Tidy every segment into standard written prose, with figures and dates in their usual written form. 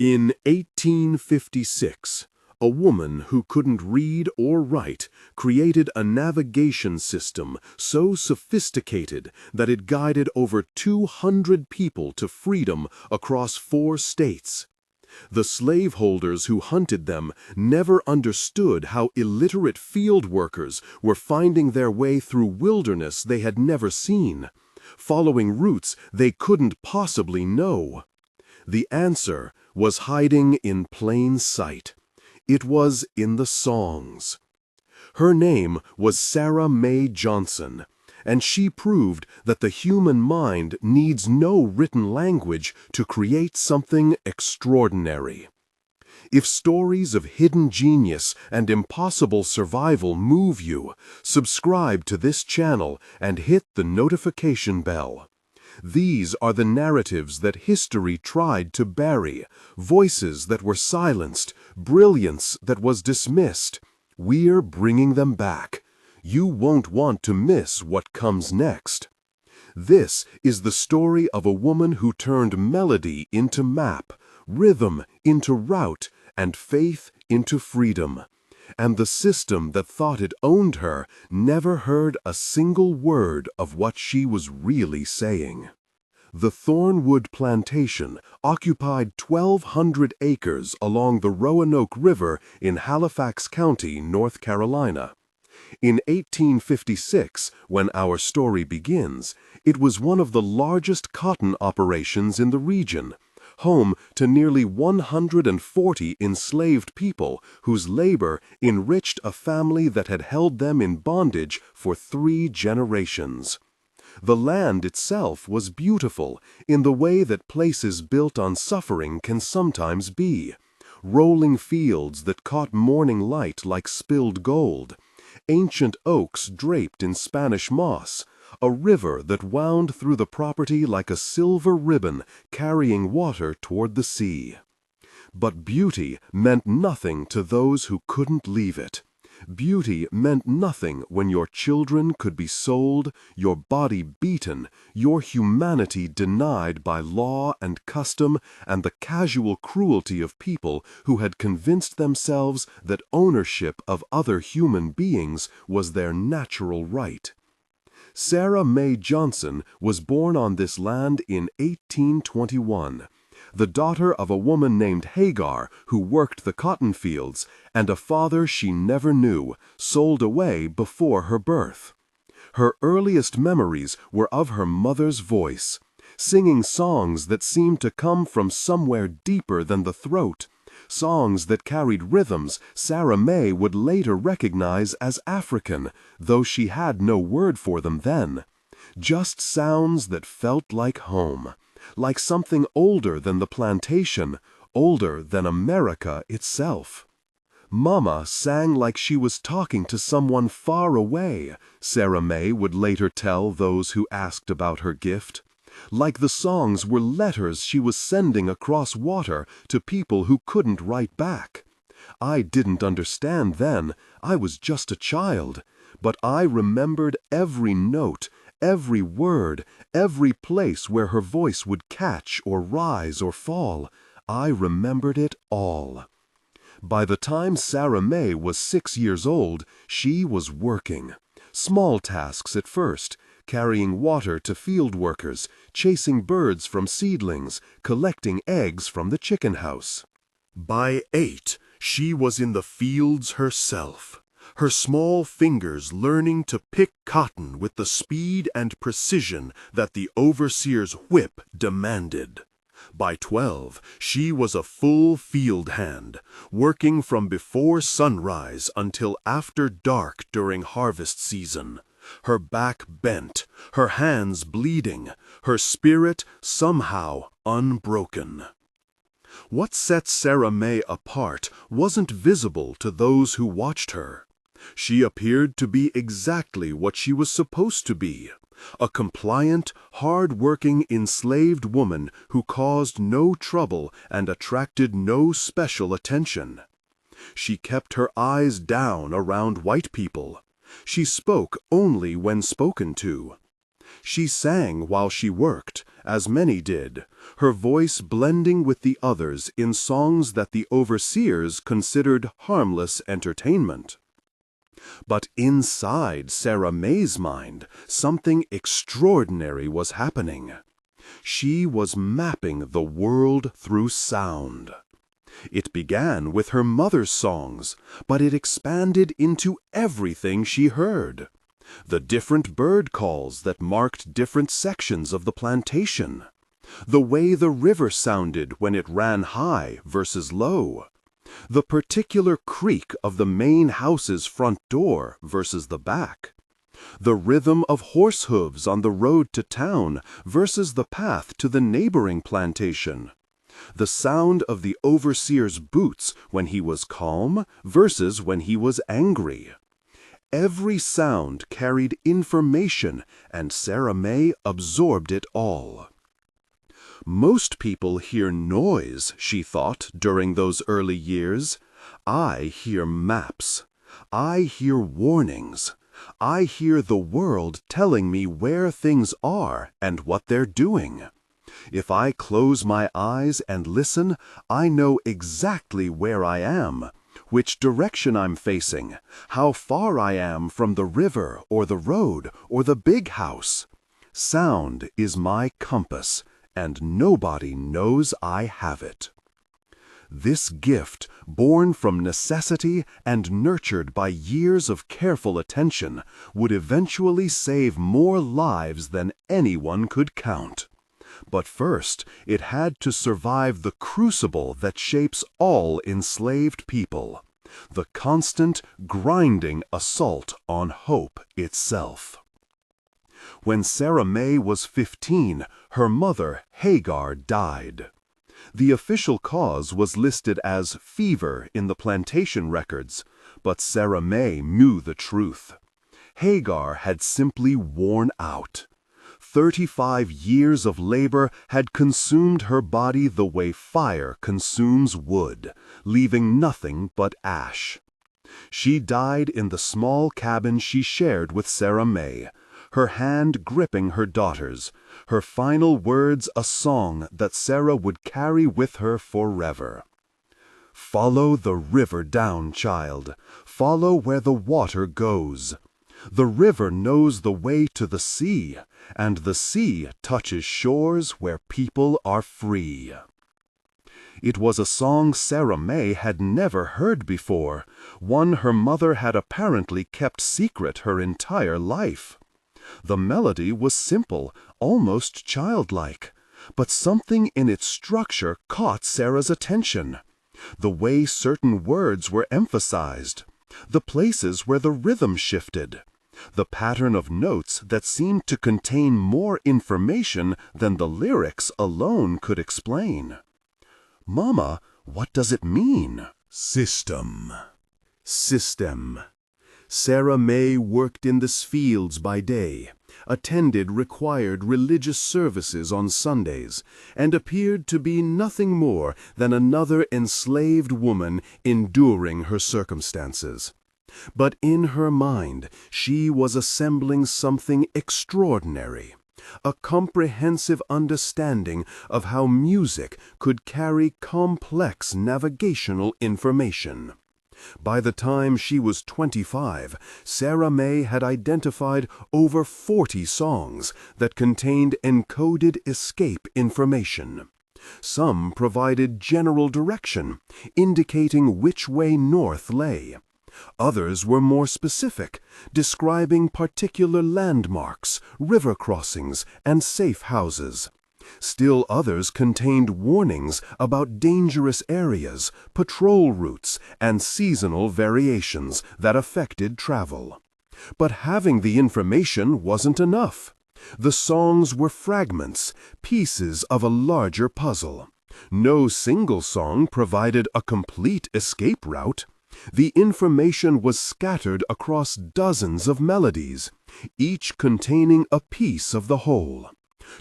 In 1856, a woman who couldn't read or write created a navigation system so sophisticated that it guided over 200 people to freedom across 4 states. The slaveholders who hunted them never understood how illiterate field workers were finding their way through wilderness they had never seen, following routes they couldn't possibly know. The answer was hiding in plain sight. It was in the songs. Her name was Sarah Mae Johnson, and she proved that the human mind needs no written language to create something extraordinary. If stories of hidden genius and impossible survival move you, subscribe to this channel and hit the notification bell. These are the narratives that history tried to bury, voices that were silenced, brilliance that was dismissed. We're bringing them back. You won't want to miss what comes next. This is the story of a woman who turned melody into map, rhythm into route, and faith into freedom. And the system that thought it owned her never heard a single word of what she was really saying. The Thornwood Plantation occupied 1,200 acres along the Roanoke River in Halifax County, North Carolina. In 1856, when our story begins, it was one of the largest cotton operations in the region, home to nearly 140 enslaved people whose labor enriched a family that had held them in bondage for 3 generations. The land itself was beautiful in the way that places built on suffering can sometimes be. Rolling fields that caught morning light like spilled gold, ancient oaks draped in Spanish moss, a river that wound through the property like a silver ribbon carrying water toward the sea. But beauty meant nothing to those who couldn't leave it. Beauty meant nothing when your children could be sold, your body beaten, your humanity denied by law and custom and the casual cruelty of people who had convinced themselves that ownership of other human beings was their natural right. Sarah Mae Johnson was born on this land in 1821. The daughter of a woman named Hagar who worked the cotton fields, and a father she never knew, sold away before her birth. Her earliest memories were of her mother's voice, singing songs that seemed to come from somewhere deeper than the throat, songs that carried rhythms Sarah Mae would later recognize as African, though she had no word for them then. Just sounds that felt like home. Like something older than the plantation, older than America itself. Mama sang like she was talking to someone far away, Sarah Mae would later tell those who asked about her gift. Like the songs were letters she was sending across water to people who couldn't write back. I didn't understand then, I was just a child, but I remembered every note, every word, every place where her voice would catch or rise or fall. I remembered it all. By the time Sarah Mae was 6 years old, she was working. Small tasks at first, carrying water to field workers, chasing birds from seedlings, collecting eggs from the chicken house. By 8, she was in the fields herself. Her small fingers learning to pick cotton with the speed and precision that the overseer's whip demanded. By 12, she was a full field hand, working from before sunrise until after dark during harvest season. Her back bent, her hands bleeding, her spirit somehow unbroken. What set Sarah Mae apart wasn't visible to those who watched her. She appeared to be exactly what she was supposed to be, a compliant, hard-working enslaved woman who caused no trouble and attracted no special attention. She kept her eyes down around white people. She spoke only when spoken to. She sang while she worked, as many did, her voice blending with the others in songs that the overseers considered harmless entertainment. But inside Sarah May's mind, something extraordinary was happening. She was mapping the world through sound. It began with her mother's songs, but it expanded into everything she heard. The different bird calls that marked different sections of the plantation. The way the river sounded when it ran high versus low. The particular creak of the main house's front door versus the back. The rhythm of horse hooves on the road to town versus the path to the neighboring plantation. The sound of the overseer's boots when he was calm versus when he was angry. Every sound carried information, and Sarah May absorbed it all. Most people hear noise, she thought, during those early years. I hear maps. I hear warnings. I hear the world telling me where things are and what they're doing. If I close my eyes and listen, I know exactly where I am, which direction I'm facing, how far I am from the river or the road or the big house. Sound is my compass, and nobody knows I have it. This gift, born from necessity and nurtured by years of careful attention, would eventually save more lives than anyone could count. But first, it had to survive the crucible that shapes all enslaved people, the constant, grinding assault on hope itself. When Sarah May was 15, her mother, Hagar, died. The official cause was listed as fever in the plantation records, but Sarah May knew the truth. Hagar had simply worn out. 35 years of labor had consumed her body the way fire consumes wood, leaving nothing but ash. She died in the small cabin she shared with Sarah May, her hand gripping her daughter's, her final words a song that Sarah would carry with her forever. Follow the river down, child. Follow where the water goes. The river knows the way to the sea, and the sea touches shores where people are free. It was a song Sarah May had never heard before, one her mother had apparently kept secret her entire life. The melody was simple, almost childlike, but something in its structure caught Sarah's attention. The way certain words were emphasized, the places where the rhythm shifted, the pattern of notes that seemed to contain more information than the lyrics alone could explain. "Mama, what does it mean?" System. Sarah May worked in the fields by day, attended required religious services on Sundays, and appeared to be nothing more than another enslaved woman enduring her circumstances. But in her mind, she was assembling something extraordinary, a comprehensive understanding of how music could carry complex navigational information. By the time she was 25, Sarah May had identified over 40 songs that contained encoded escape information. Some provided general direction, indicating which way north lay. Others were more specific, describing particular landmarks, river crossings, and safe houses. Still others contained warnings about dangerous areas, patrol routes, and seasonal variations that affected travel. But having the information wasn't enough. The songs were fragments, pieces of a larger puzzle. No single song provided a complete escape route. The information was scattered across dozens of melodies, each containing a piece of the whole.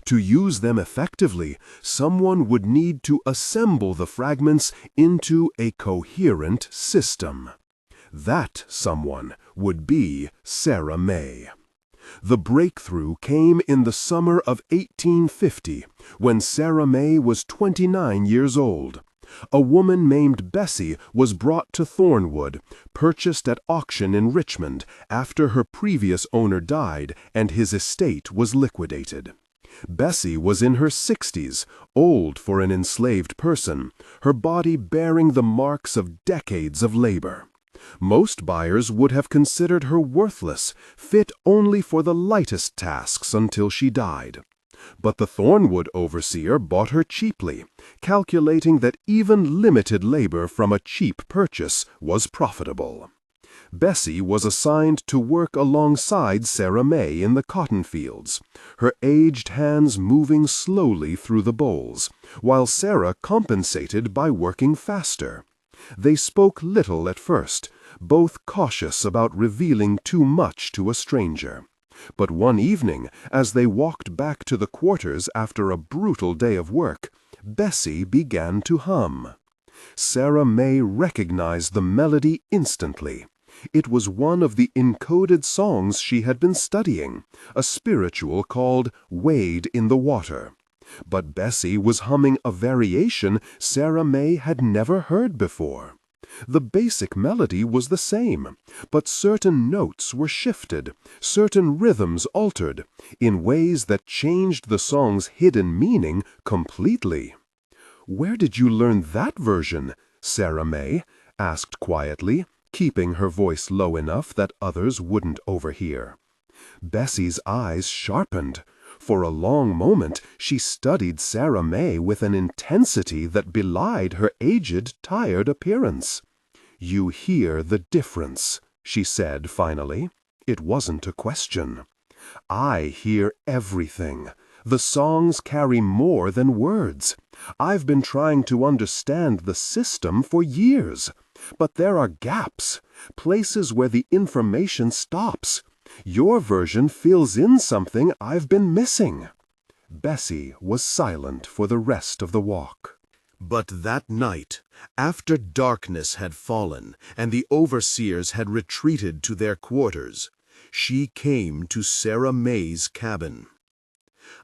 To use them effectively, someone would need to assemble the fragments into a coherent system. That someone would be Sarah May. The breakthrough came in the summer of 1850, when Sarah May was 29 years old. A woman named Bessie was brought to Thornwood, purchased at auction in Richmond after her previous owner died and his estate was liquidated. Bessie was in her 60s, old for an enslaved person, her body bearing the marks of decades of labor. Most buyers would have considered her worthless, fit only for the lightest tasks until she died. But the Thornwood overseer bought her cheaply, calculating that even limited labor from a cheap purchase was profitable. Bessie was assigned to work alongside Sarah May in the cotton fields, her aged hands moving slowly through the bolls, while Sarah compensated by working faster. They spoke little at first, both cautious about revealing too much to a stranger. But one evening, as they walked back to the quarters after a brutal day of work, Bessie began to hum. Sarah May recognized the melody instantly. It was one of the encoded songs she had been studying, a spiritual called Wade in the Water. But Bessie was humming a variation Sarah May had never heard before. The basic melody was the same, but certain notes were shifted, certain rhythms altered, in ways that changed the song's hidden meaning completely. "Where did you learn that version?" Sarah May asked quietly, keeping her voice low enough that others wouldn't overhear. Bessie's eyes sharpened. For a long moment she studied Sarah May with an intensity that belied her aged, tired appearance. "You hear the difference," she said finally. It wasn't a question. "I hear everything. The songs carry more than words. I've been trying to understand the system for years. But there are gaps, places where the information stops. Your version fills in something I've been missing." Bessie was silent for the rest of the walk. But that night, after darkness had fallen and the overseers had retreated to their quarters, she came to Sarah May's cabin.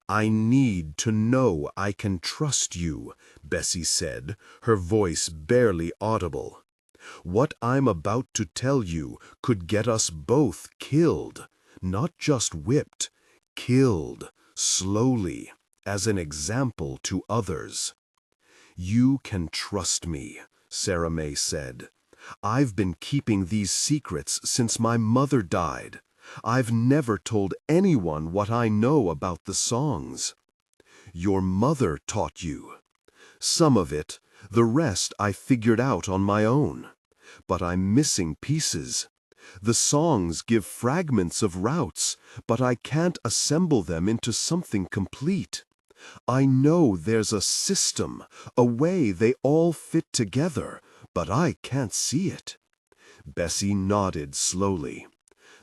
"I need to know I can trust you," Bessie said, her voice barely audible. "What I'm about to tell you could get us both killed, not just whipped, killed, slowly, as an example to others." "You can trust me," Sarah May said. "I've been keeping these secrets since my mother died. I've never told anyone what I know about the songs." "Your mother taught you." "Some of it. The rest I figured out on my own. But I'm missing pieces. The songs give fragments of routes, but I can't assemble them into something complete. I know there's a system, a way they all fit together, but I can't see it." Bessie nodded slowly.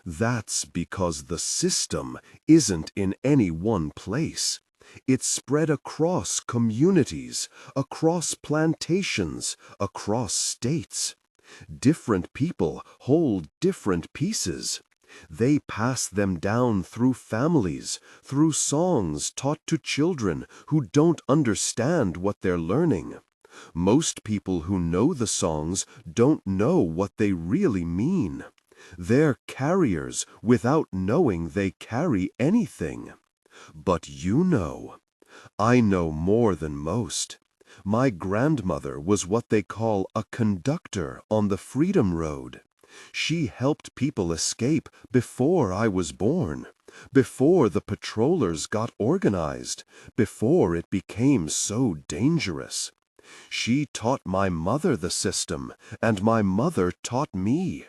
"That's because the system isn't in any one place. It's spread across communities, across plantations, across states. Different people hold different pieces. They pass them down through families, through songs taught to children who don't understand what they're learning. Most people who know the songs don't know what they really mean. They're carriers without knowing they carry anything. But you know. I know more than most. My grandmother was what they call a conductor on the Freedom Road. She helped people escape before I was born, before the patrollers got organized, before it became so dangerous. She taught my mother the system, and my mother taught me.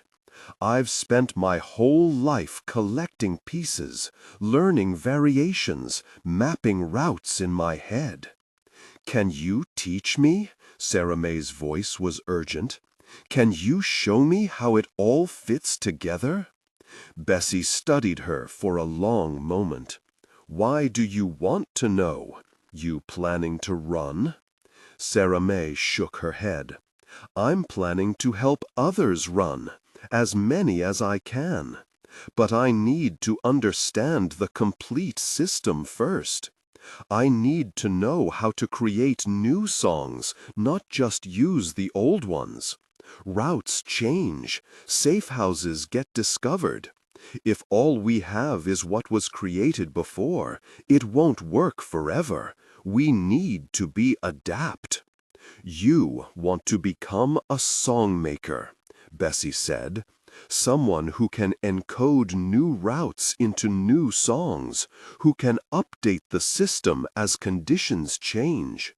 I've spent my whole life collecting pieces, learning variations, mapping routes in my head. Can you teach me? Sarah May's voice was urgent. Can you show me how it all fits together? Bessie studied her for a long moment. Why do you want to know? You planning to run? Sarah May shook her head. I'm planning to help others run, as many as I can. But I need to understand the complete system first. I need to know how to create new songs, not just use the old ones. Routes change. Safe houses get discovered. If all we have is what was created before, it won't work forever. We need to be adapt. You want to become a songmaker, Bessie said. Someone who can encode new routes into new songs, who can update the system as conditions change.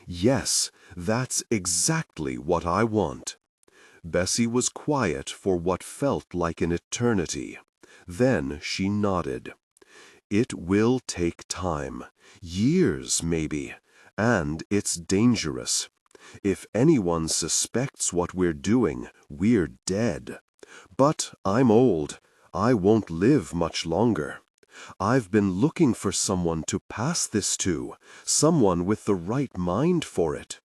Yes, that's exactly what I want. Bessie was quiet for what felt like an eternity. Then she nodded. It will take time, years maybe, and it's dangerous. If anyone suspects what we're doing, we're dead. But I'm old. I won't live much longer. I've been looking for someone to pass this to, someone with the right mind for it.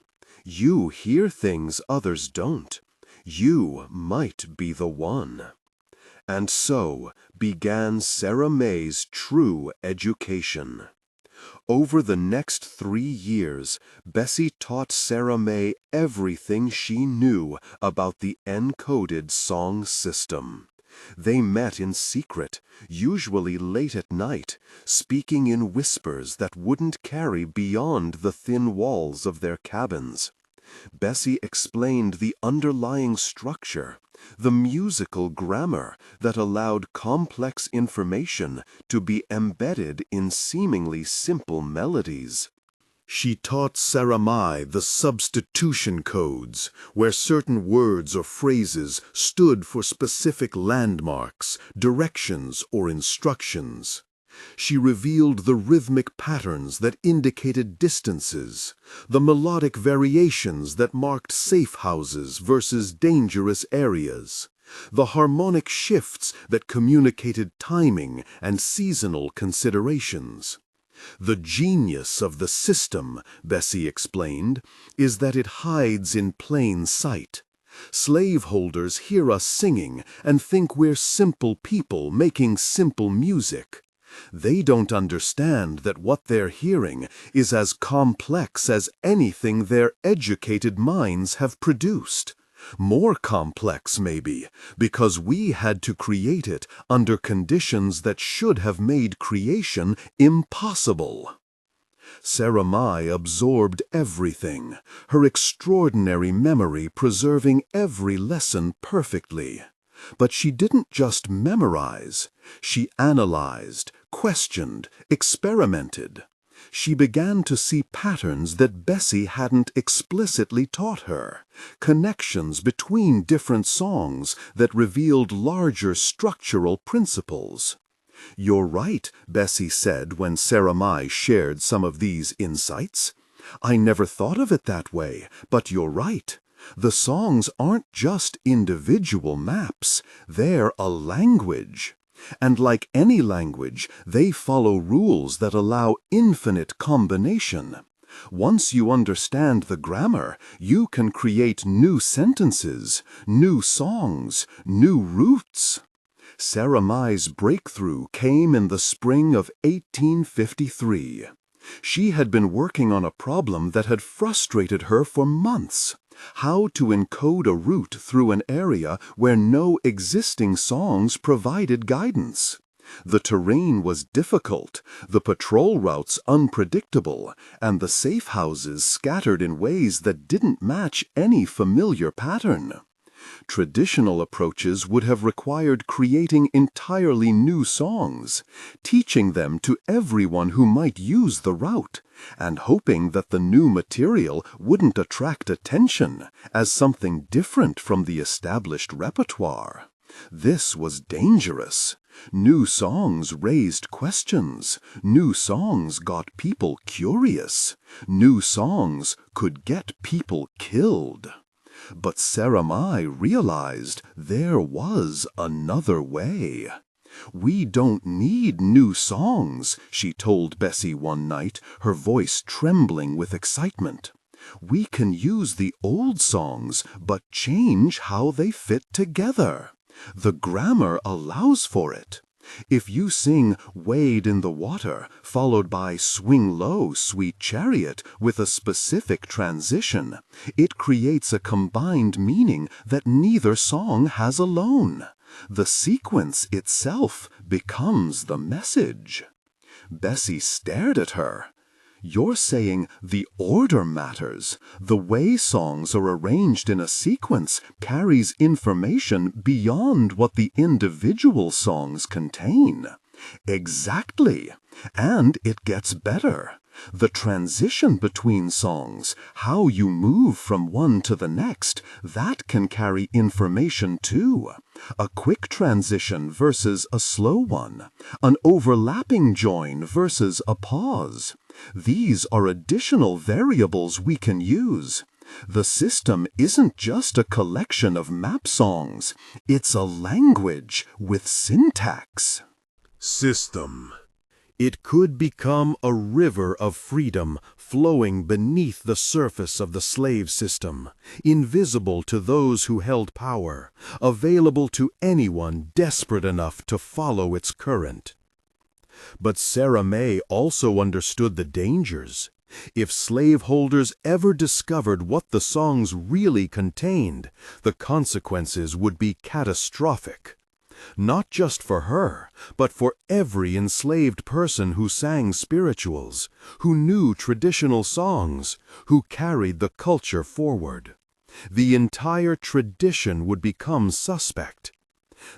You hear things others don't. You might be the one. And so began Sarah May's true education. Over the next 3 years, Bessie taught Sarah May everything she knew about the encoded song system. They met in secret, usually late at night, speaking in whispers that wouldn't carry beyond the thin walls of their cabins. Bessie explained the underlying structure, the musical grammar that allowed complex information to be embedded in seemingly simple melodies. She taught Sarah May the substitution codes, where certain words or phrases stood for specific landmarks, directions, or instructions. She revealed the rhythmic patterns that indicated distances, the melodic variations that marked safe houses versus dangerous areas, the harmonic shifts that communicated timing and seasonal considerations. The genius of the system, Bessie explained, is that it hides in plain sight. Slaveholders hear us singing and think we're simple people making simple music. They don't understand that what they're hearing is as complex as anything their educated minds have produced. More complex, maybe, because we had to create it under conditions that should have made creation impossible. Sarah May absorbed everything, her extraordinary memory preserving every lesson perfectly. But she didn't just memorize. She analyzed, questioned, experimented. She began to see patterns that Bessie hadn't explicitly taught her, connections between different songs that revealed larger structural principles. "You're right," Bessie said when Sarah May shared some of these insights. "I never thought of it that way, but you're right. The songs aren't just individual maps, they're a language. And like any language, they follow rules that allow infinite combination. Once you understand the grammar, you can create new sentences, new songs, new roots." Sarah May's breakthrough came in the spring of 1853. She had been working on a problem that had frustrated her for months: how to encode a route through an area where no existing songs provided guidance. The terrain was difficult, the patrol routes unpredictable, and the safe houses scattered in ways that didn't match any familiar pattern. Traditional approaches would have required creating entirely new songs, teaching them to everyone who might use the route, and hoping that the new material wouldn't attract attention as something different from the established repertoire. This was dangerous. New songs raised questions. New songs got people curious. New songs could get people killed. But Sarah May realized there was another way. "We don't need new songs," she told Bessie one night, her voice trembling with excitement. "We can use the old songs, but change how they fit together. The grammar allows for it. If you sing "Wade in the Water" followed by "Swing Low, Sweet Chariot" with a specific transition, it creates a combined meaning that neither song has alone. The sequence itself becomes the message. Bessie stared at her. You're saying the order matters. The way songs are arranged in a sequence carries information beyond what the individual songs contain. Exactly. And it gets better. The transition between songs, how you move from one to the next, that can carry information too. A quick transition versus a slow one. An overlapping join versus a pause. These are additional variables we can use. The system isn't just a collection of map songs. It's a language with syntax. System. It could become a river of freedom flowing beneath the surface of the slave system, invisible to those who held power, available to anyone desperate enough to follow its current. But Sarah May also understood the dangers. If slaveholders ever discovered what the songs really contained, the consequences would be catastrophic. Not just for her, but for every enslaved person who sang spirituals, who knew traditional songs, who carried the culture forward. The entire tradition would become suspect.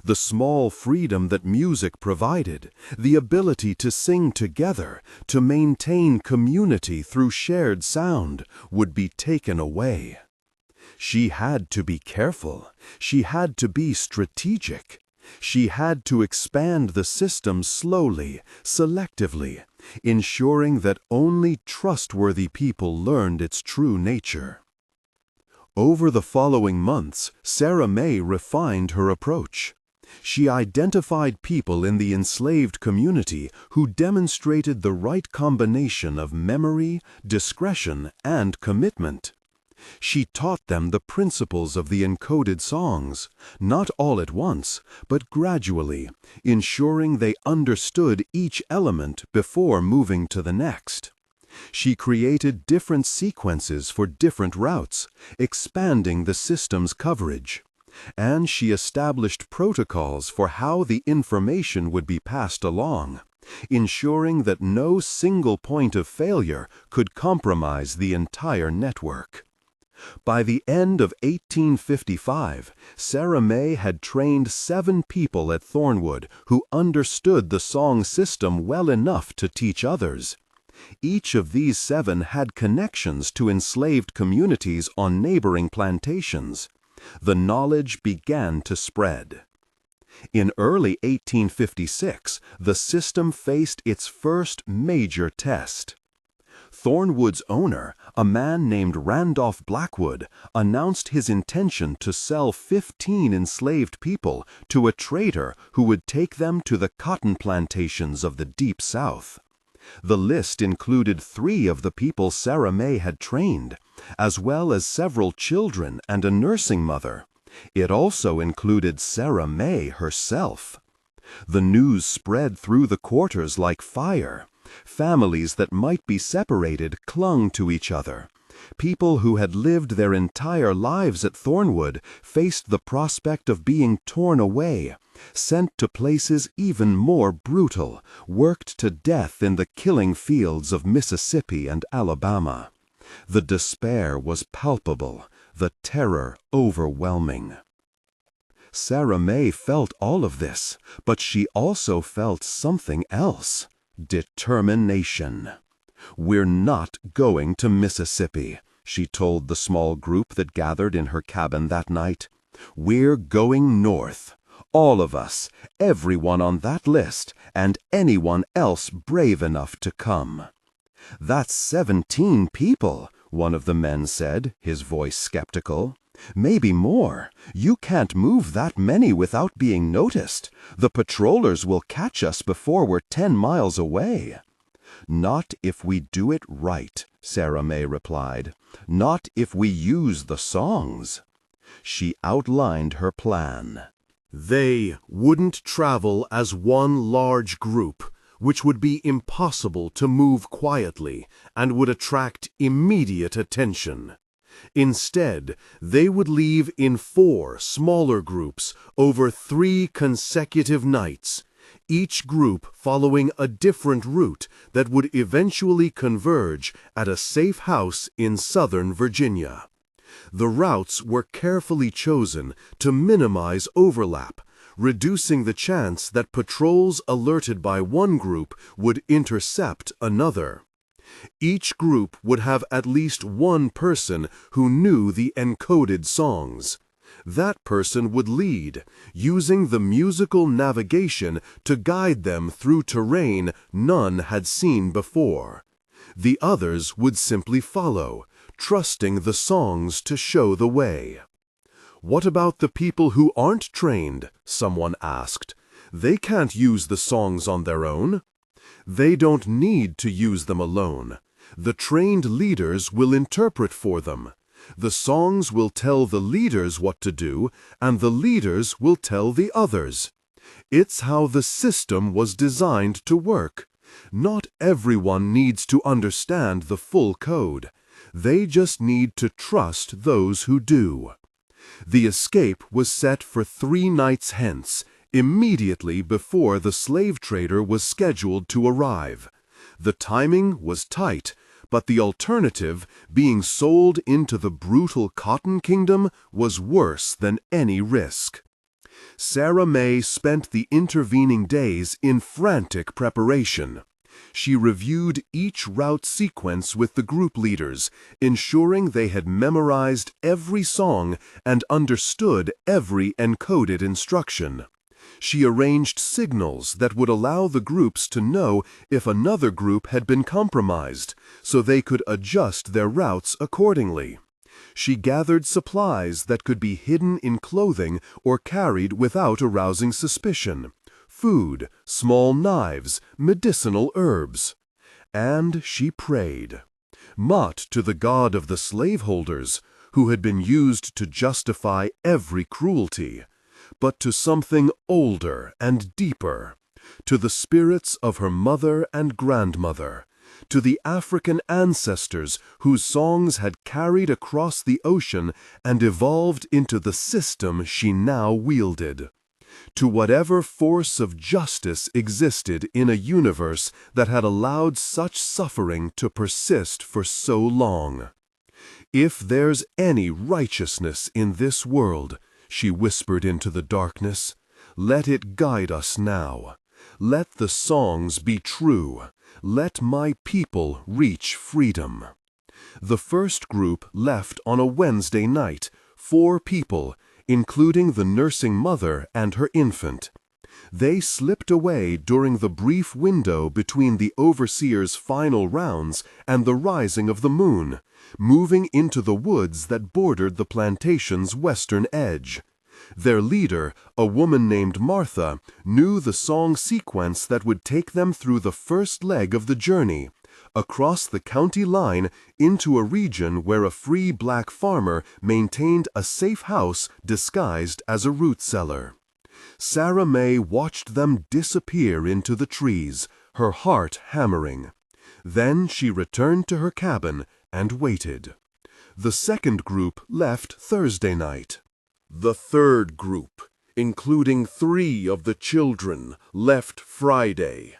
The small freedom that music provided, the ability to sing together, to maintain community through shared sound, would be taken away. She had to be careful. She had to be strategic. She had to expand the system slowly, selectively, ensuring that only trustworthy people learned its true nature. Over the following months, Sarah May refined her approach. She identified people in the enslaved community who demonstrated the right combination of memory, discretion, and commitment. She taught them the principles of the encoded songs, not all at once, but gradually, ensuring they understood each element before moving to the next. She created different sequences for different routes, expanding the system's coverage. And she established protocols for how the information would be passed along, ensuring that no single point of failure could compromise the entire network. By the end of 1855, Sarah May had trained 7 people at Thornwood who understood the song system well enough to teach others. Each of these 7 had connections to enslaved communities on neighboring plantations. The knowledge began to spread. In early 1856, the system faced its first major test. Thornwood's owner, a man named Randolph Blackwood, announced his intention to sell 15 enslaved people to a trader who would take them to the cotton plantations of the Deep South. The list included 3 of the people Sarah May had trained, as well as several children and a nursing mother. It also included Sarah May herself. The news spread through the quarters like fire. Families that might be separated clung to each other. People who had lived their entire lives at Thornwood faced the prospect of being torn away, sent to places even more brutal, worked to death in the killing fields of Mississippi and Alabama. The despair was palpable, the terror overwhelming. Sarah May felt all of this, but she also felt something else. Determination. "We're not going to Mississippi," she told the small group that gathered in her cabin that night. "We're going north. All of us, everyone on that list, and anyone else brave enough to come." "That's 17 people," one of the men said, his voice skeptical. "Maybe more. You can't move that many without being noticed. The patrollers will catch us before we're 10 miles away." "Not if we do it right," Sarah May replied. "Not if we use the songs." She outlined her plan. They wouldn't travel as one large group, which would be impossible to move quietly and would attract immediate attention. Instead, they would leave in 4 smaller groups over 3 consecutive nights, each group following a different route that would eventually converge at a safe house in Southern Virginia. The routes were carefully chosen to minimize overlap, reducing the chance that patrols alerted by one group would intercept another. Each group would have at least one person who knew the encoded songs. That person would lead, using the musical navigation to guide them through terrain none had seen before. The others would simply follow, trusting the songs to show the way. "What about the people who aren't trained?" someone asked. "They can't use the songs on their own." "They don't need to use them alone. The trained leaders will interpret for them. The songs will tell the leaders what to do, and the leaders will tell the others. It's how the system was designed to work. Not everyone needs to understand the full code. They just need to trust those who do." The escape was set for 3 nights hence, immediately before the slave trader was scheduled to arrive. The timing was tight, but the alternative, being sold into the brutal Cotton Kingdom, was worse than any risk. Sarah May spent the intervening days in frantic preparation. She reviewed each route sequence with the group leaders, ensuring they had memorized every song and understood every encoded instruction. She arranged signals that would allow the groups to know if another group had been compromised, so they could adjust their routes accordingly. She gathered supplies that could be hidden in clothing or carried without arousing suspicion: food, small knives, medicinal herbs. And she prayed. Not to the God of the slaveholders, who had been used to justify every cruelty, but to something older and deeper, to the spirits of her mother and grandmother, to the African ancestors whose songs had carried across the ocean and evolved into the system she now wielded, to whatever force of justice existed in a universe that had allowed such suffering to persist for so long. "If there's any righteousness in this world," she whispered into the darkness, "let it guide us now. Let the songs be true. Let my people reach freedom." The first group left on a Wednesday night, 4 people, including the nursing mother and her infant. They slipped away during the brief window between the overseer's final rounds and the rising of the moon, moving into the woods that bordered the plantation's western edge. Their leader, a woman named Martha, knew the song sequence that would take them through the first leg of the journey, across the county line into a region where a free black farmer maintained a safe house disguised as a root cellar. Sarah May watched them disappear into the trees, her heart hammering. Then she returned to her cabin and waited. The second group left Thursday night. The third group, including 3 of the children, left Friday.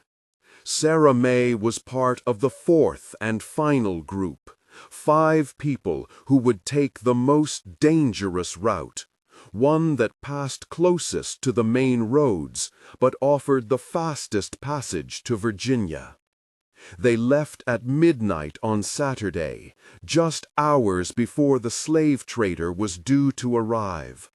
Sarah May was part of the 4th and final group, 5 people who would take the most dangerous route, one that passed closest to the main roads, but offered the fastest passage to Virginia. They left at midnight on Saturday, just hours before the slave trader was due to arrive.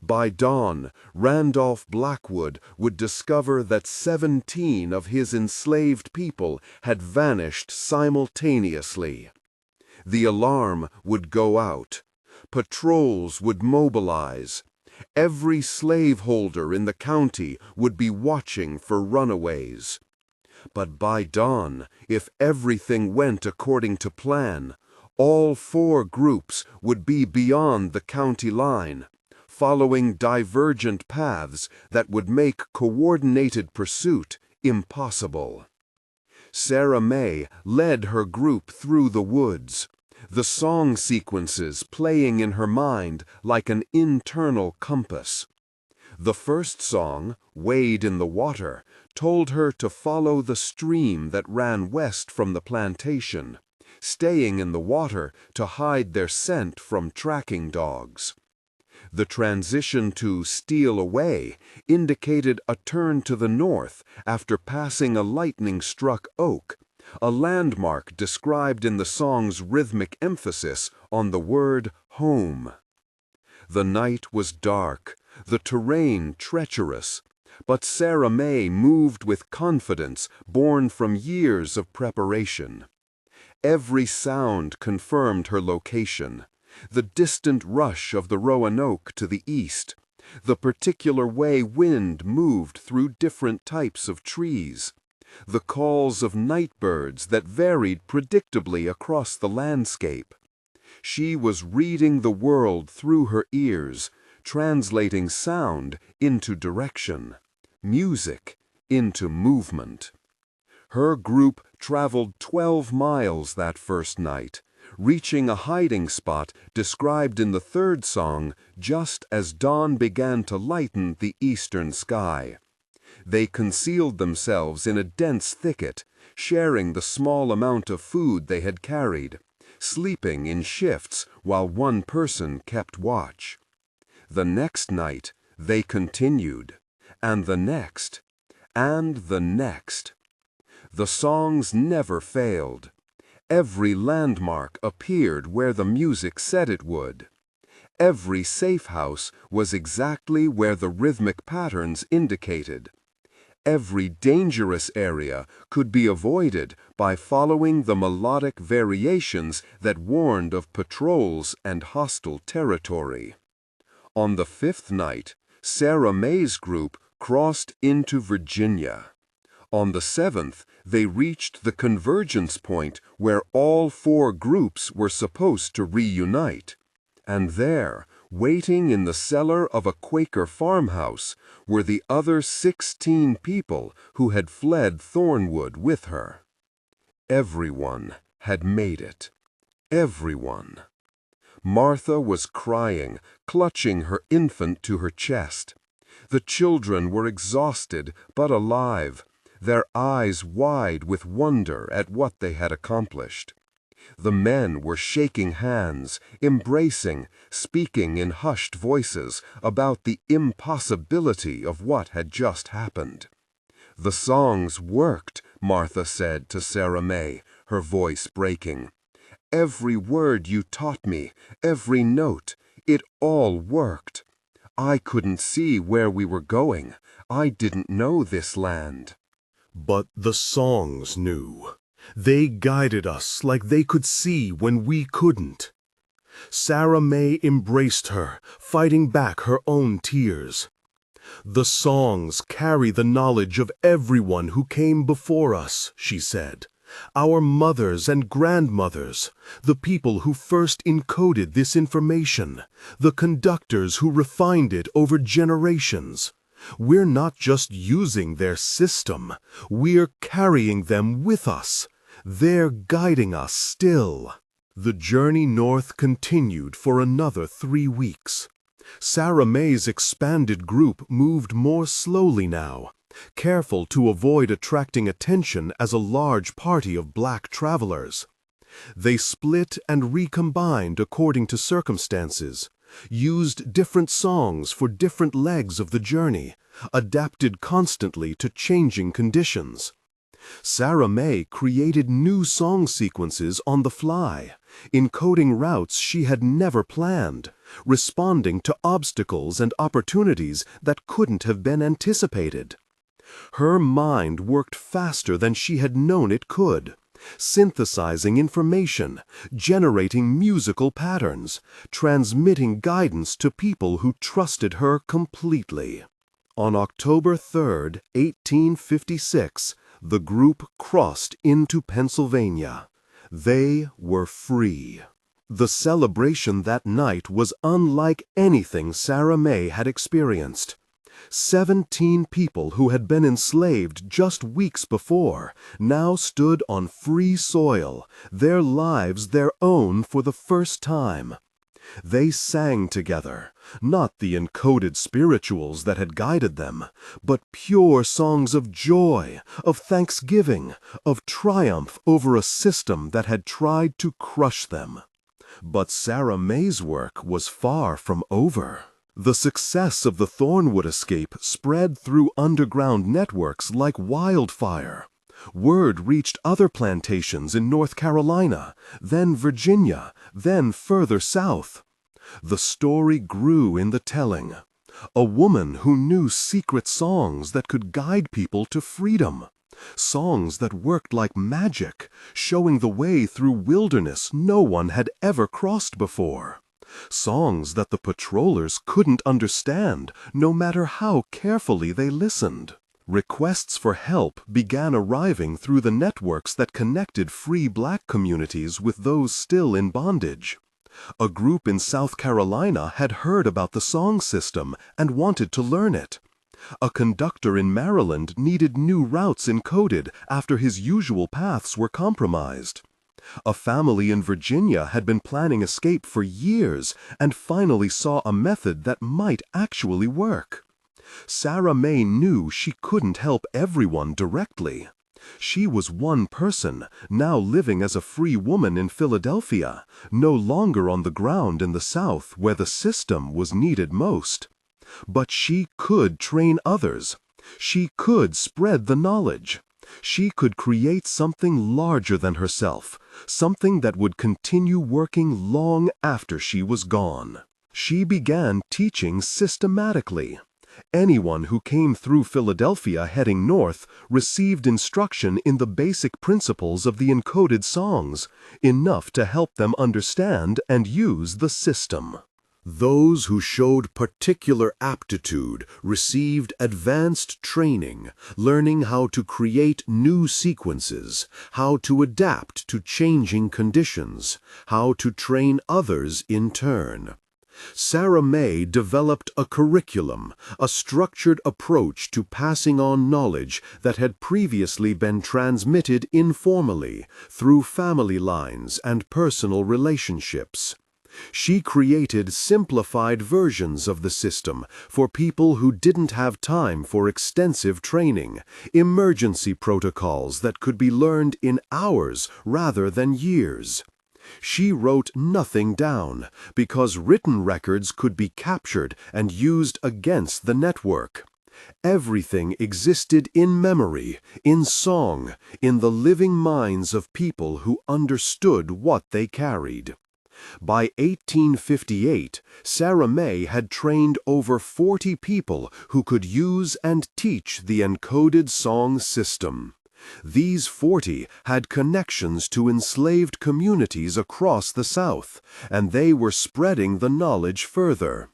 By dawn, Randolph Blackwood would discover that 17 of his enslaved people had vanished simultaneously. The alarm would go out. Patrols would mobilize. Every slaveholder in the county would be watching for runaways. But by dawn, if everything went according to plan, all 4 groups would be beyond the county line, following divergent paths that would make coordinated pursuit impossible. Sarah May led her group through the woods, the song sequences playing in her mind like an internal compass. The first song, Wade in the Water, told her to follow the stream that ran west from the plantation, staying in the water to hide their scent from tracking dogs. The transition to Steal Away indicated a turn to the north after passing a lightning-struck oak, a landmark described in the song's rhythmic emphasis on the word home. The night was dark, the terrain treacherous, but Sarah May moved with confidence born from years of preparation. Every sound confirmed her location: the distant rush of the Roanoke to the east, the particular way wind moved through different types of trees, the calls of night birds that varied predictably across the landscape. She was reading the world through her ears, translating sound into direction, music into movement. Her group traveled 12 miles that first night, reaching a hiding spot described in the third song just as dawn began to lighten the eastern sky. They concealed themselves in a dense thicket, sharing the small amount of food they had carried, sleeping in shifts while one person kept watch. The next night, they continued, and the next, and the next. The songs never failed. Every landmark appeared where the music said it would. Every safe house was exactly where the rhythmic patterns indicated. Every dangerous area could be avoided by following the melodic variations that warned of patrols and hostile territory. On the fifth night, Sarah May's group crossed into Virginia. On the seventh, they reached the convergence point where all 4 groups were supposed to reunite. And there, waiting in the cellar of a Quaker farmhouse, were the other 16 people who had fled Thornwood with her. Everyone had made it. Everyone. Martha was crying, clutching her infant to her chest. The children were exhausted but alive, their eyes wide with wonder at what they had accomplished. The men were shaking hands, embracing, speaking in hushed voices about the impossibility of what had just happened. The songs worked, Martha said to Sarah May, her voice breaking. Every word you taught me, every note, it all worked. I couldn't see where we were going. I didn't know this land. But the songs knew. They guided us like they could see when we couldn't. Sarah May embraced her, fighting back her own tears. The songs carry the knowledge of everyone who came before us, she said. Our mothers and grandmothers, the people who first encoded this information, the conductors who refined it over generations. We're not just using their system, we're carrying them with us. They're guiding us still. The journey north continued for another 3 weeks. Sarah May's expanded group moved more slowly now, careful to avoid attracting attention as a large party of black travelers. They split and recombined according to circumstances, used different songs for different legs of the journey, adapted constantly to changing conditions. Sarah May created new song sequences on the fly, encoding routes she had never planned, responding to obstacles and opportunities that couldn't have been anticipated. Her mind worked faster than she had known it could, synthesizing information, generating musical patterns, transmitting guidance to people who trusted her completely. On October 3, 1856, the group crossed into Pennsylvania. They were free. The celebration that night was unlike anything Sarah May had experienced. 17 people who had been enslaved just weeks before now stood on free soil, their lives their own for the first time. They sang together, not the encoded spirituals that had guided them, but pure songs of joy, of thanksgiving, of triumph over a system that had tried to crush them. But Sarah May's work was far from over. The success of the Thornwood escape spread through underground networks like wildfire. Word reached other plantations in North Carolina, then Virginia, then further south. The story grew in the telling. A woman who knew secret songs that could guide people to freedom. Songs that worked like magic, showing the way through wilderness no one had ever crossed before. Songs that the patrollers couldn't understand, no matter how carefully they listened. Requests for help began arriving through the networks that connected free black communities with those still in bondage. A group in South Carolina had heard about the song system and wanted to learn it. A conductor in Maryland needed new routes encoded after his usual paths were compromised. A family in Virginia had been planning escape for years and finally saw a method that might actually work. Sarah May knew she couldn't help everyone directly. She was one person, now living as a free woman in Philadelphia, no longer on the ground in the South where the system was needed most. But she could train others. She could spread the knowledge. She could create something larger than herself, something that would continue working long after she was gone. She began teaching systematically. Anyone who came through Philadelphia heading north received instruction in the basic principles of the encoded songs, enough to help them understand and use the system. Those who showed particular aptitude received advanced training, learning how to create new sequences, how to adapt to changing conditions, how to train others in turn. Sarah May developed a curriculum, a structured approach to passing on knowledge that had previously been transmitted informally through family lines and personal relationships. She created simplified versions of the system for people who didn't have time for extensive training, emergency protocols that could be learned in hours rather than years. She wrote nothing down because written records could be captured and used against the network. Everything existed in memory, in song, in the living minds of people who understood what they carried. By 1858, Sarah May had trained over 40 people who could use and teach the encoded song system. These 40 had connections to enslaved communities across the South, and they were spreading the knowledge further.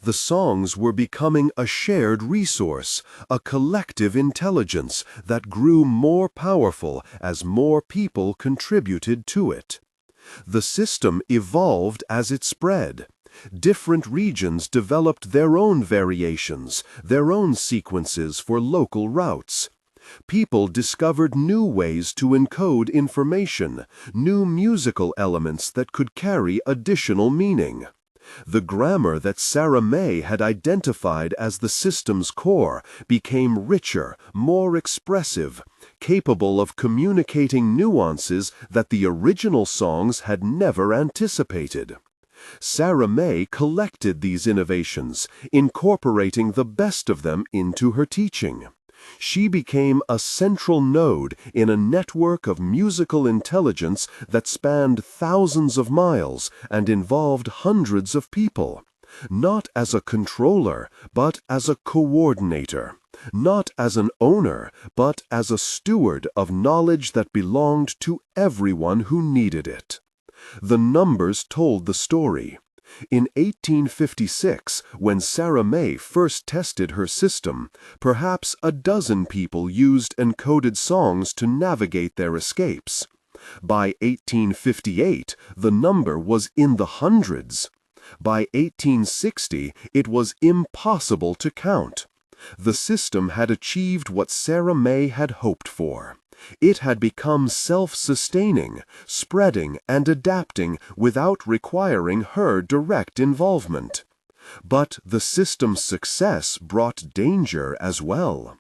The songs were becoming a shared resource, a collective intelligence that grew more powerful as more people contributed to it. The system evolved as it spread. Different regions developed their own variations, their own sequences for local routes. People discovered new ways to encode information, new musical elements that could carry additional meaning. The grammar that Sarah May had identified as the system's core became richer, more expressive, capable of communicating nuances that the original songs had never anticipated. Sarah May collected these innovations, incorporating the best of them into her teaching. She became a central node in a network of musical intelligence that spanned thousands of miles and involved hundreds of people, not as a controller, but as a coordinator, not as an owner, but as a steward of knowledge that belonged to everyone who needed it. The numbers told the story. In 1856, when Sarah May first tested her system, perhaps a dozen people used encoded songs to navigate their escapes. By 1858, the number was in the hundreds. By 1860, it was impossible to count. The system had achieved what Sarah May had hoped for. It had become self-sustaining, spreading and adapting without requiring her direct involvement. But the system's success brought danger as well.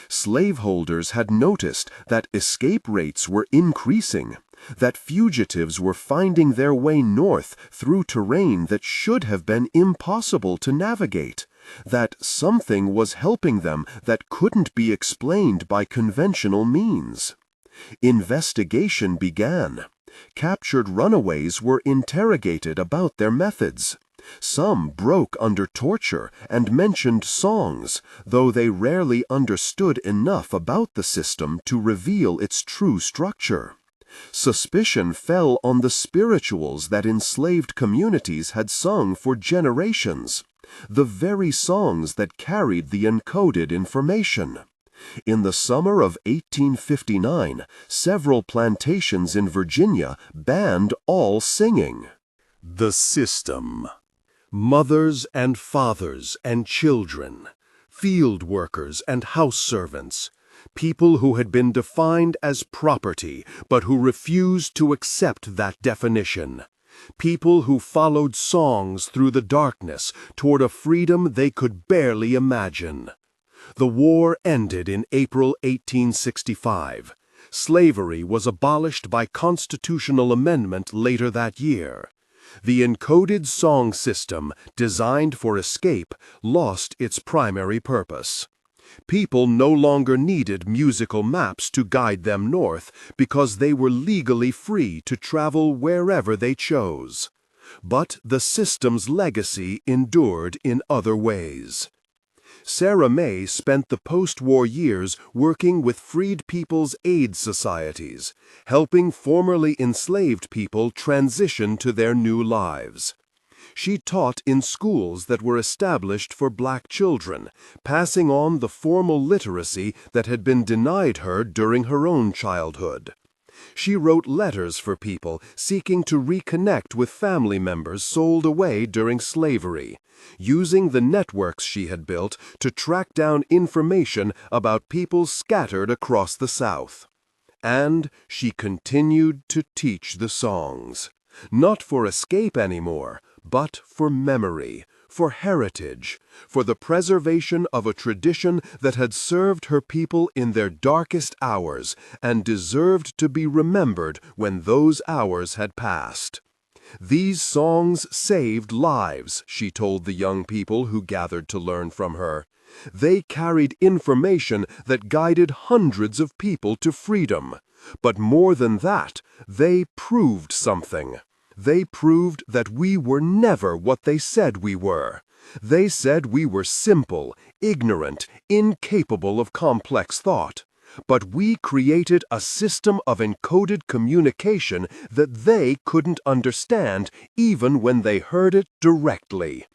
Slaveholders had noticed that escape rates were increasing, that fugitives were finding their way north through terrain that should have been impossible to navigate, that something was helping them that couldn't be explained by conventional means. Investigation began. Captured runaways were interrogated about their methods. Some broke under torture and mentioned songs, though they rarely understood enough about the system to reveal its true structure. Suspicion fell on the spirituals that enslaved communities had sung for generations, the very songs that carried the encoded information. In the summer of 1859, several plantations in Virginia banned all singing. The system. Mothers and fathers and children, field workers and house servants, people who had been defined as property but who refused to accept that definition, people who followed songs through the darkness toward a freedom they could barely imagine. The war ended in April 1865. Slavery was abolished by constitutional amendment later that year. The encoded song system, designed for escape, lost its primary purpose. People no longer needed musical maps to guide them north because they were legally free to travel wherever they chose. But the system's legacy endured in other ways. Sarah May spent the post-war years working with freed people's aid societies, helping formerly enslaved people transition to their new lives. She taught in schools that were established for black children, passing on the formal literacy that had been denied her during her own childhood. She wrote letters for people seeking to reconnect with family members sold away during slavery, using the networks she had built to track down information about people scattered across the South. And she continued to teach the songs, not for escape anymore, but for memory, for heritage, for the preservation of a tradition that had served her people in their darkest hours and deserved to be remembered when those hours had passed. These songs saved lives, she told the young people who gathered to learn from her. They carried information that guided hundreds of people to freedom. But more than that, they proved something. They proved that we were never what they said we were. They said we were simple, ignorant, incapable of complex thought. But we created a system of encoded communication that they couldn't understand even when they heard it directly.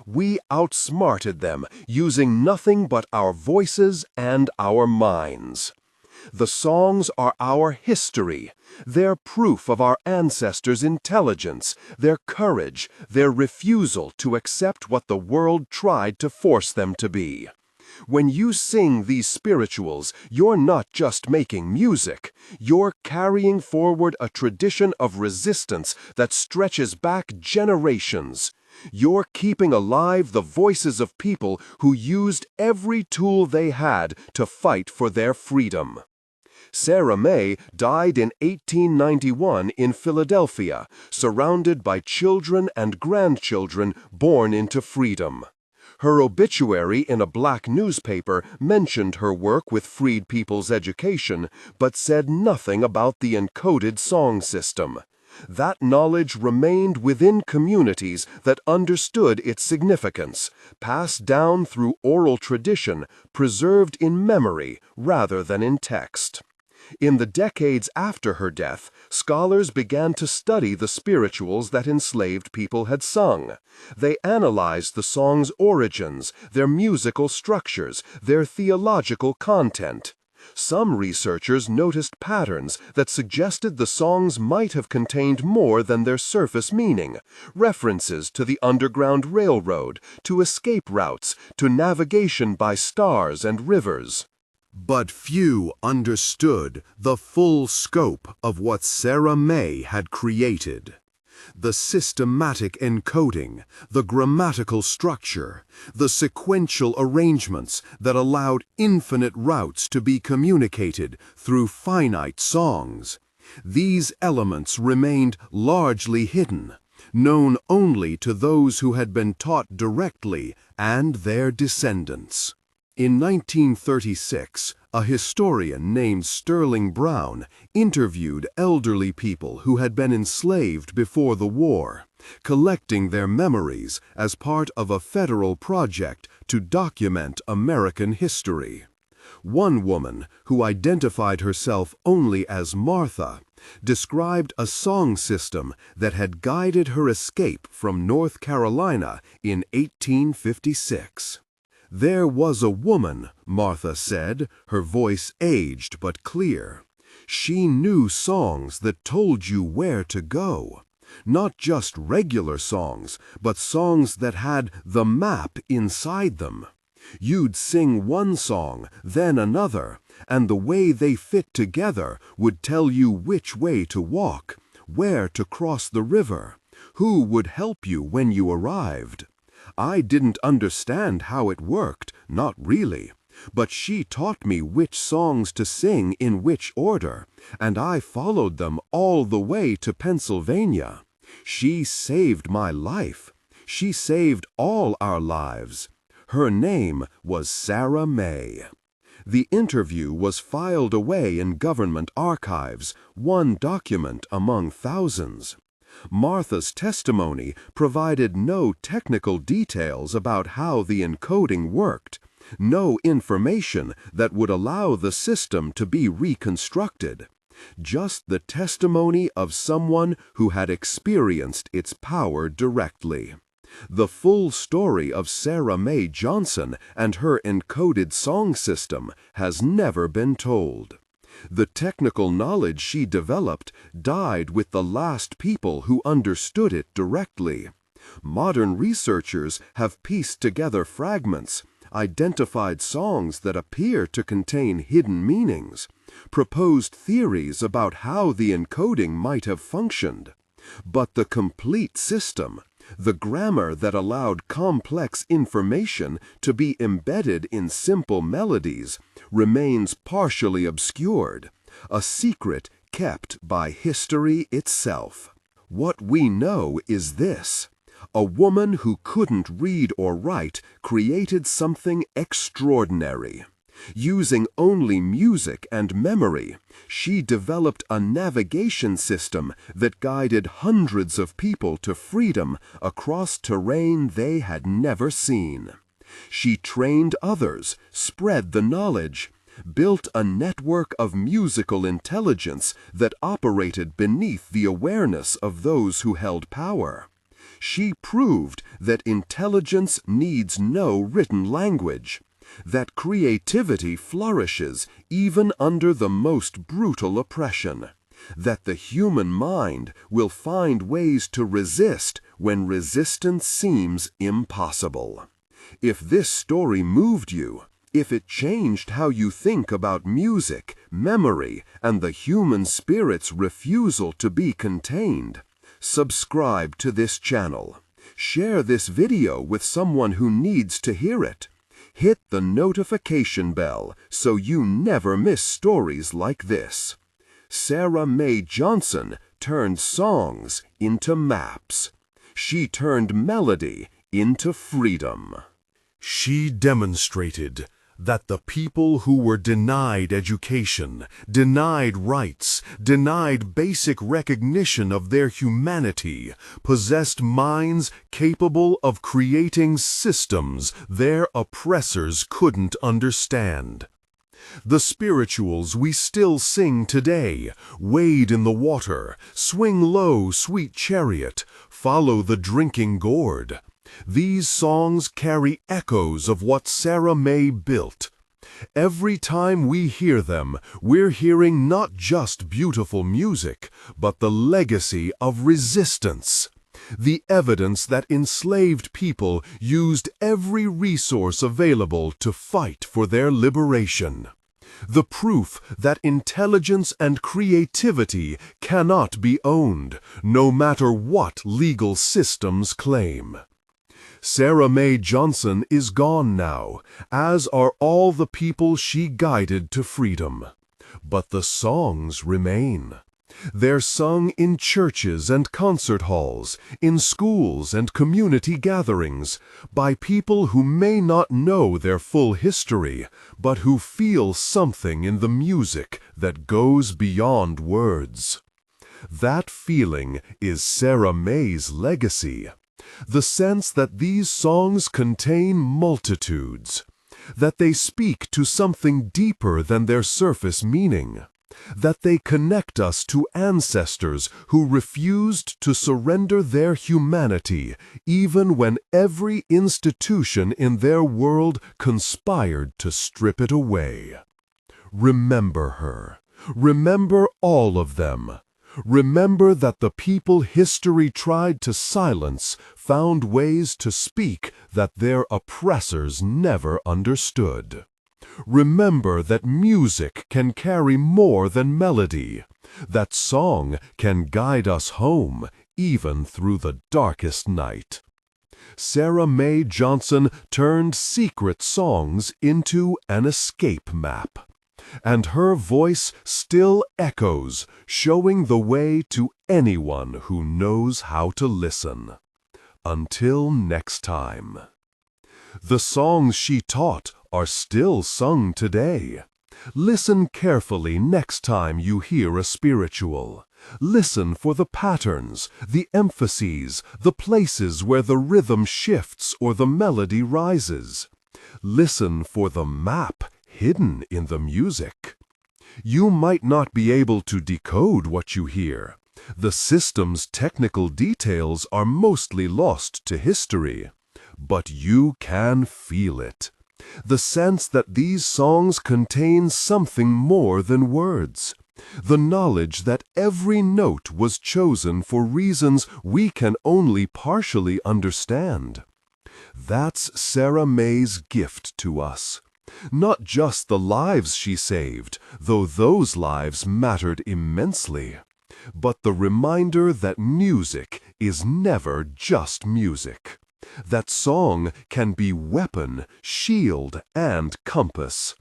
We outsmarted them, using nothing but our voices and our minds. The songs are our history. They're proof of our ancestors' intelligence, their courage, their refusal to accept what the world tried to force them to be. When you sing these spirituals, you're not just making music. You're carrying forward a tradition of resistance that stretches back generations. You're keeping alive the voices of people who used every tool they had to fight for their freedom. Sarah May died in 1891 in Philadelphia, surrounded by children and grandchildren born into freedom. Her obituary in a black newspaper mentioned her work with freed people's education, but said nothing about the encoded song system. That knowledge remained within communities that understood its significance, passed down through oral tradition, preserved in memory rather than in text. In the decades after her death, scholars began to study the spirituals that enslaved people had sung. They analyzed the song's origins, their musical structures, their theological content. Some researchers noticed patterns that suggested the songs might have contained more than their surface meaning, references to the Underground Railroad, to escape routes, to navigation by stars and rivers. But few understood the full scope of what Sarah May had created. The systematic encoding, the grammatical structure, the sequential arrangements that allowed infinite routes to be communicated through finite songs. These elements remained largely hidden, known only to those who had been taught directly and their descendants. In 1936, a historian named Sterling Brown interviewed elderly people who had been enslaved before the war, collecting their memories as part of a federal project to document American history. One woman, who identified herself only as Martha, described a song system that had guided her escape from North Carolina in 1856. There was a woman, Martha said, her voice aged but clear. She knew songs that told you where to go. Not just regular songs, but songs that had the map inside them. You'd sing one song, then another, and the way they fit together would tell you which way to walk, where to cross the river, who would help you when you arrived. I didn't understand how it worked, not really, but she taught me which songs to sing in which order, and I followed them all the way to Pennsylvania. She saved my life. She saved all our lives. Her name was Sarah May. The interview was filed away in government archives, one document among thousands. Martha's testimony provided no technical details about how the encoding worked, no information that would allow the system to be reconstructed, just the testimony of someone who had experienced its power directly. The full story of Sarah May Johnson and her encoded song system has never been told. The technical knowledge she developed died with the last people who understood it directly. Modern researchers have pieced together fragments, identified songs that appear to contain hidden meanings, proposed theories about how the encoding might have functioned. But the complete system, the grammar that allowed complex information to be embedded in simple melodies, remains partially obscured, a secret kept by history itself. What we know is this: a woman who couldn't read or write created something extraordinary. Using only music and memory, she developed a navigation system that guided hundreds of people to freedom across terrain they had never seen. She trained others, spread the knowledge, built a network of musical intelligence that operated beneath the awareness of those who held power. She proved that intelligence needs no written language, that creativity flourishes even under the most brutal oppression, that the human mind will find ways to resist when resistance seems impossible. If this story moved you, if it changed how you think about music, memory, and the human spirit's refusal to be contained, subscribe to this channel. Share this video with someone who needs to hear it. Hit the notification bell so you never miss stories like this. Sarah May Johnson turned songs into maps. She turned melody into freedom. She demonstrated that the people who were denied education, denied rights, denied basic recognition of their humanity, possessed minds capable of creating systems their oppressors couldn't understand. The spirituals we still sing today, wade in the water, swing low, sweet chariot, follow the drinking gourd. These songs carry echoes of what Sarah May built. Every time we hear them, we're hearing not just beautiful music, but the legacy of resistance. The evidence that enslaved people used every resource available to fight for their liberation. The proof that intelligence and creativity cannot be owned, no matter what legal systems claim. Sarah Mae Johnson is gone now, as are all the people she guided to freedom. But the songs remain. They're sung in churches and concert halls, in schools and community gatherings, by people who may not know their full history, but who feel something in the music that goes beyond words. That feeling is Sarah Mae's legacy. The sense that these songs contain multitudes, that they speak to something deeper than their surface meaning, that they connect us to ancestors who refused to surrender their humanity even when every institution in their world conspired to strip it away. Remember her. Remember all of them. Remember that the people history tried to silence found ways to speak that their oppressors never understood. Remember that music can carry more than melody, that song can guide us home even through the darkest night. Sarah Mae Johnson turned secret songs into an escape map. And her voice still echoes, showing the way to anyone who knows how to listen. Until next time. The songs she taught are still sung today. Listen carefully next time you hear a spiritual. Listen for the patterns, the emphases, the places where the rhythm shifts or the melody rises. Listen for the map hidden in the music. You might not be able to decode what you hear. The system's technical details are mostly lost to history. But you can feel it. The sense that these songs contain something more than words. The knowledge that every note was chosen for reasons we can only partially understand. That's Sarah Mae's gift to us. Not just the lives she saved, though those lives mattered immensely, but the reminder that music is never just music. That song can be weapon, shield, and compass.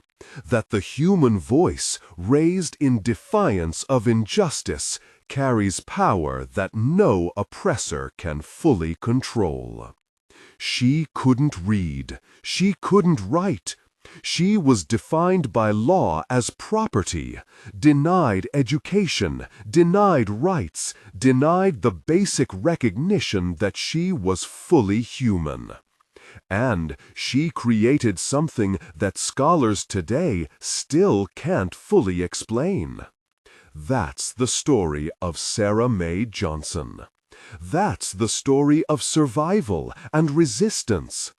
That the human voice, raised in defiance of injustice, carries power that no oppressor can fully control. She couldn't read. She couldn't write. She was defined by law as property, denied education, denied rights, denied the basic recognition that she was fully human. And she created something that scholars today still can't fully explain. That's the story of Sarah Mae Johnson. That's the story of survival and resistance.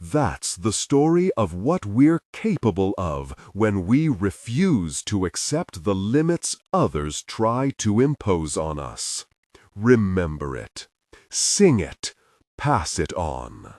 That's the story of what we're capable of when we refuse to accept the limits others try to impose on us. Remember it. Sing it. Pass it on.